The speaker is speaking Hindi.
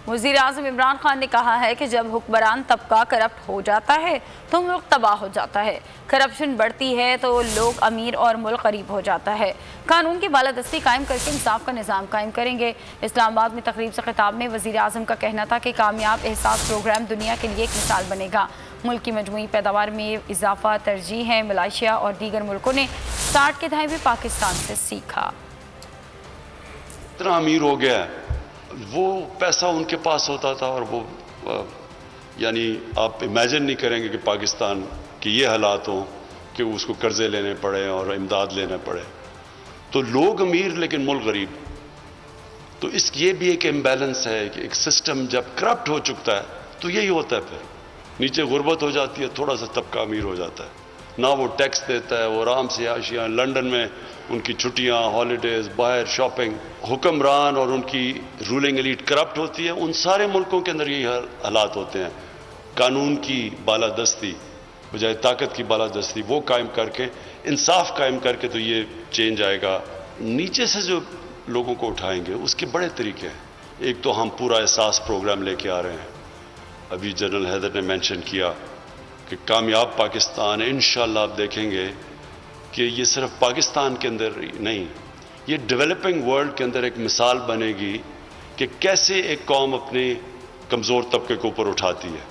वज़ीर आज़म इमरान खान ने कहा है कि जब हुक्मरान तबका करप्ट हो जाता है तो मुल्क तबाह हो जाता है। करप्शन बढ़ती है तो लोग अमीर और मुल्क गरीब हो जाता है। कानून की बालादस्ती कायम करके इंसाफ का निज़ाम कायम करेंगे। इस्लामाबाद में तकरीब से खिताब में वज़ीर आज़म का कहना था कि कामयाब एहसास प्रोग्राम दुनिया के लिए एक मिसाल बनेगा। मुल्क की मजमूई पैदावार में इजाफा तरजीह है। मलेशिया और दीगर मुल्कों ने 60 के दहाके में पाकिस्तान से सीखा। इतना अमीर हो गया है, वो पैसा उनके पास होता था और वो यानी आप इमेजिन नहीं करेंगे कि पाकिस्तान के ये हालात हों कि उसको कर्जे लेने पड़े और इमदाद लेने पड़े। तो लोग अमीर लेकिन मुल्क गरीब। तो ये भी एक इम्बैलेंस है कि एक सिस्टम जब करप्ट हो चुकता है तो यही होता है, फिर नीचे गुर्बत हो जाती है, थोड़ा सा तबका अमीर हो जाता है, ना वो टैक्स देता है, वो आराम से आशियाँ लंदन में उनकी छुट्टियाँ, हॉलीडेज, बाहर शॉपिंग। हुक्मरान और उनकी रूलिंग एलीट करप्ट होती है। उन सारे मुल्कों के अंदर यही हालात होते हैं। कानून की बालादस्ती बजाय ताकत की बालादस्ती वो कायम करके, इंसाफ कायम करके तो ये चेंज आएगा। नीचे से जो लोगों को उठाएंगे उसके बड़े तरीके हैं। एक तो हम पूरा एहसास प्रोग्राम लेके आ रहे हैं। अभी जनरल हैदर ने मेंशन किया कि कामयाब पाकिस्तान, इंशाअल्लाह आप देखेंगे कि ये सिर्फ पाकिस्तान के अंदर नहीं, ये डेवलपिंग वर्ल्ड के अंदर एक मिसाल बनेगी कि कैसे एक कौम अपने कमज़ोर तबके के ऊपर उठाती है।